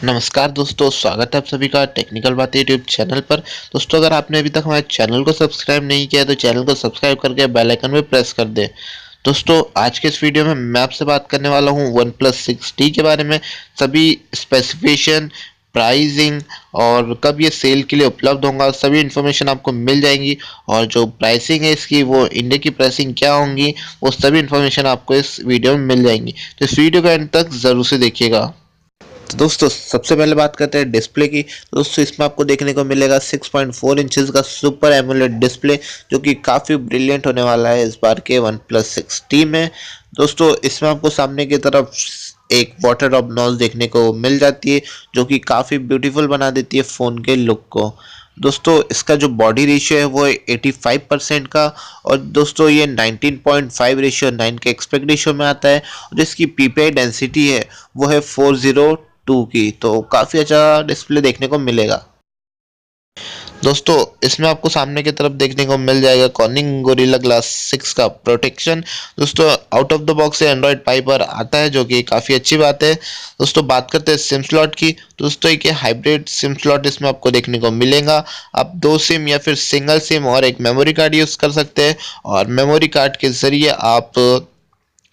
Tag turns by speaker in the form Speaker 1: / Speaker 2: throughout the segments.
Speaker 1: नमस्कार दोस्तों, स्वागत है आप सभी का टेक्निकल बातें यूट्यूब चैनल पर। दोस्तों, अगर आपने अभी तक हमारे चैनल को सब्सक्राइब नहीं किया तो चैनल को सब्सक्राइब करके बेल आइकन में प्रेस कर दें। दोस्तों, आज के इस वीडियो में मैं आपसे बात करने वाला हूं OnePlus 6T के बारे में। सभी स्पेसिफिकेशन, प्राइसिंग और कब ये सेल के लिए उपलब्ध होगा, सभी इन्फॉर्मेशन आपको मिल जाएंगी। और जो प्राइसिंग है इसकी, वो इंडिया की प्राइसिंग क्या होंगी, वो सभी इन्फॉर्मेशन आपको इस वीडियो में मिल जाएंगी। तो इस वीडियो का एंड तक ज़रूर से देखिएगा। तो दोस्तों, सबसे पहले बात करते हैं डिस्प्ले की। दोस्तों, इसमें आपको देखने को मिलेगा 6.4 इंचेस का सुपर एमोलेड डिस्प्ले, जो कि काफ़ी ब्रिलियंट होने वाला है इस बार के OnePlus 6T में। दोस्तों, इसमें आपको सामने की तरफ एक वाटर ड्रॉप नॉच देखने को मिल जाती है, जो कि काफ़ी ब्यूटीफुल बना देती है फ़ोन के लुक को। दोस्तों, इसका जो बॉडी रेशियो है वो है 85% का। और दोस्तों, ये 19.5 रेशियो 9 के एक्सपेक्ट रेशियो में आता है। और इसकी पीपीआई डेंसिटी है वो है 402 की, तो काफ़ी अच्छा डिस्प्ले देखने को मिलेगा। दोस्तों, इसमें आपको सामने की तरफ देखने को मिल जाएगा कॉर्निंग गोरिल्ला ग्लास 6 का प्रोटेक्शन। दोस्तों, आउट ऑफ द बॉक्स से एंड्रॉयड पाई पर आता है, जो कि काफ़ी अच्छी बात है। दोस्तों, बात करते हैं सिम स्लॉट की। दोस्तों, एक हाइब्रिड सिम स्लॉट इसमें आपको देखने को मिलेगा। आप 2 सिम या फिर सिंगल सिम और एक मेमोरी कार्ड यूज़ कर सकते हैं। और मेमोरी कार्ड के ज़रिए आप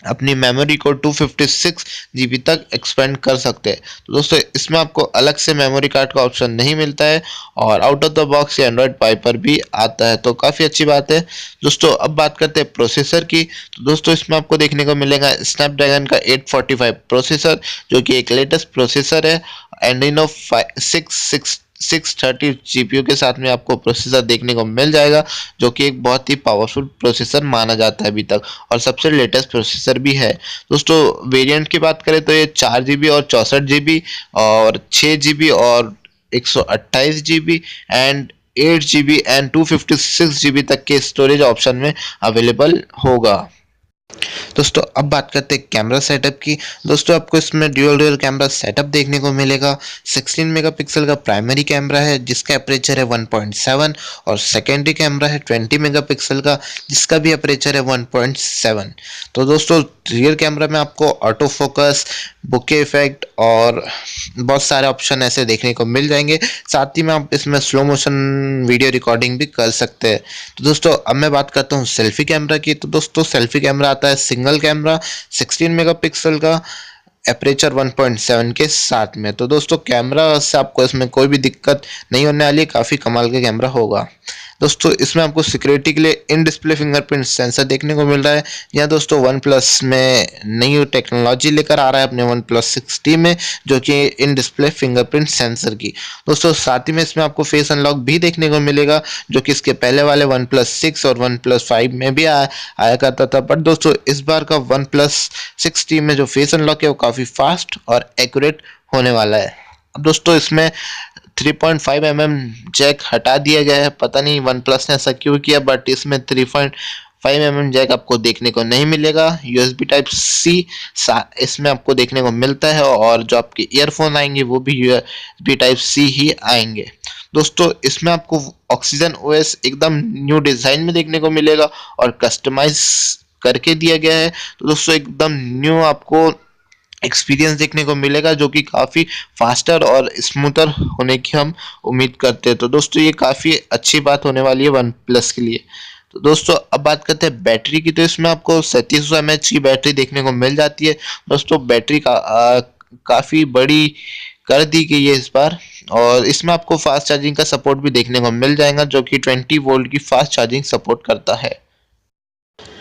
Speaker 1: अपनी मेमोरी को 256 GB तक एक्सपेंड कर सकते हैं। तो दोस्तों, इसमें आपको अलग से मेमोरी कार्ड का ऑप्शन नहीं मिलता है। और आउट ऑफ द बॉक्स ये एंड्रॉयड पाई पर भी आता है, तो काफ़ी अच्छी बात है। दोस्तों, अब बात करते हैं प्रोसेसर की। तो दोस्तों, इसमें आपको देखने को मिलेगा स्नैपड्रैगन का 845 प्रोसेसर, जो कि एक लेटेस्ट प्रोसेसर है। एंड्रीनो 630 जीपीयू के साथ में आपको प्रोसेसर देखने को मिल जाएगा, जो कि एक बहुत ही पावरफुल प्रोसेसर माना जाता है अभी तक, और सबसे लेटेस्ट प्रोसेसर भी है। दोस्तों, वेरिएंट की बात करें तो ये 4 GB और 64 GB और 6 GB और 128 GB and 8 GB and 256 GB तक के स्टोरेज ऑप्शन में अवेलेबल होगा। दोस्तों, अब बात करते हैं कैमरा सेटअप की। दोस्तों, आपको इसमें ड्यूल रियर कैमरा सेटअप देखने को मिलेगा। 16 मेगापिक्सल का प्राइमरी कैमरा है, जिसका अपर्चर है 1.7, और सेकेंडरी कैमरा है 20 मेगापिक्सल का, जिसका भी अपर्चर है 1.7। तो दोस्तों, रियर कैमरा में आपको ऑटो फोकस, बुके इफेक्ट और बहुत सारे ऑप्शन ऐसे देखने को मिल जाएंगे। साथ ही में आप इसमें स्लो मोशन वीडियो रिकॉर्डिंग भी कर सकते हैं। तो दोस्तों, अब मैं बात करता हूँ सेल्फी कैमरा की। तो दोस्तों, सेल्फी कैमरा आता है सिंगल कैमरा 16 मेगापिक्सल का, एपरेचर 1.7 के साथ में। तो दोस्तों, कैमरा से आपको इसमें कोई भी दिक्कत नहीं होने वाली है, काफ़ी कमाल का कैमरा होगा। दोस्तों, इसमें आपको सिक्योरिटी के लिए इन डिस्प्ले फिंगरप्रिंट सेंसर देखने को मिल रहा है। यह दोस्तों OnePlus में नई टेक्नोलॉजी लेकर आ रहा है अपने OnePlus 6T में, जो कि इन डिस्प्ले फिंगरप्रिंट सेंसर की। दोस्तों, साथ ही में इसमें आपको फेस अनलॉक भी देखने को मिलेगा, जो कि इसके पहले वाले OnePlus 6 और OnePlus 5 में भी आया करता था। बट दोस्तों, इस बार का OnePlus 6T में जो फेस अनलॉक है वो काफ़ी फास्ट और एक्यूरेट होने वाला है। अब दोस्तों, इसमें 3.5 mm जैक हटा दिया गया है। पता नहीं OnePlus ने ऐसा क्यों किया, बट इसमें 3.5 mm जैक आपको देखने को नहीं मिलेगा। USB Type-C इसमें आपको देखने को मिलता है, और जो आपके ईयरफोन आएंगे वो भी USB Type-C ही आएंगे। दोस्तों, इसमें आपको ऑक्सीजन OS एकदम न्यू डिज़ाइन में देखने को मिलेगा और कस्टमाइज करके दिया गया है। तो दोस्तों, एकदम न्यू आपको एक्सपीरियंस देखने को मिलेगा, जो कि काफ़ी फास्टर और स्मूथर होने की हम उम्मीद करते हैं। तो दोस्तों, ये काफ़ी अच्छी बात होने वाली है OnePlus के लिए। तो दोस्तों, अब बात करते हैं बैटरी की। तो इसमें आपको 3700 mAh की बैटरी देखने को मिल जाती है। दोस्तों, बैटरी काफ़ी बड़ी कर दी गई है इस बार, और इसमें आपको फास्ट चार्जिंग का सपोर्ट भी देखने को मिल जाएगा, जो कि 20 वोल्ट की फास्ट चार्जिंग सपोर्ट करता है।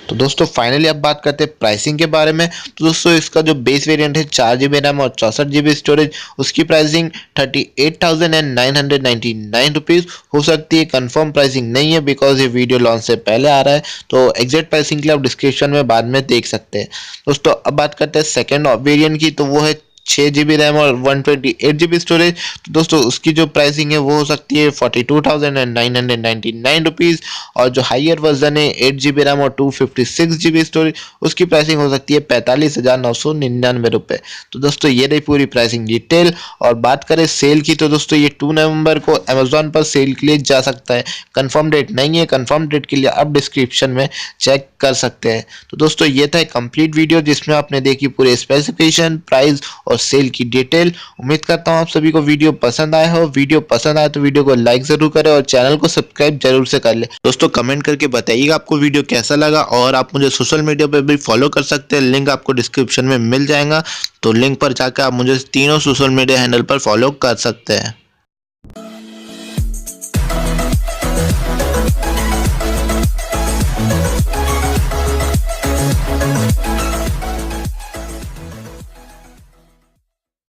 Speaker 1: तो दोस्तों, फाइनली अब बात करते हैं प्राइसिंग के बारे में। तो दोस्तों, इसका जो बेस वेरिएंट है 4 GB रैम और 64 GB स्टोरेज, उसकी प्राइसिंग 38,999 रुपीज़ हो सकती है। कंफर्म प्राइसिंग नहीं है, बिकॉज ये वीडियो लॉन्च से पहले आ रहा है। तो एग्जैक्ट प्राइसिंग के लिए आप डिस्क्रिप्शन में बाद में देख सकते हैं। दोस्तों, अब बात करते हैं सेकेंड वेरियंट की। तो वो है 6 GB रैम और 128 GB स्टोरेज। तो दोस्तों, उसकी जो प्राइसिंग है वो हो सकती है 42,999 रुपीज़। और जो हाइयर वर्जन है 8 GB रैम और 256 GB स्टोरेज, उसकी प्राइसिंग हो सकती है 45,999 रुपये। तो दोस्तों, ये रही पूरी प्राइसिंग डिटेल। और बात करें सेल की, तो दोस्तों ये 2 नवंबर को अमेजोन पर सेल के लिए जा सकता है। कंफर्म डेट नहीं है, कंफर्म डेट के लिए आप डिस्क्रिप्शन में चेक कर सकते हैं। तो दोस्तों, ये था एक कंप्लीट वीडियो जिसमें आपने देखी पूरे स्पेसिफिकेशन, प्राइस और और सेल की डिटेल। उम्मीद करता हूँ आप सभी को वीडियो पसंद आया हो। वीडियो पसंद आए तो वीडियो को लाइक जरूर करें और चैनल को सब्सक्राइब जरूर से कर ले। दोस्तों कमेंट करके बताइएगा आपको वीडियो कैसा लगा, और आप मुझे सोशल मीडिया पर भी फॉलो कर सकते हैं, लिंक आपको डिस्क्रिप्शन में मिल जाएगा। तो लिंक पर जाकर आप मुझे तीनों सोशल मीडिया हैंडल पर फॉलो कर सकते हैं।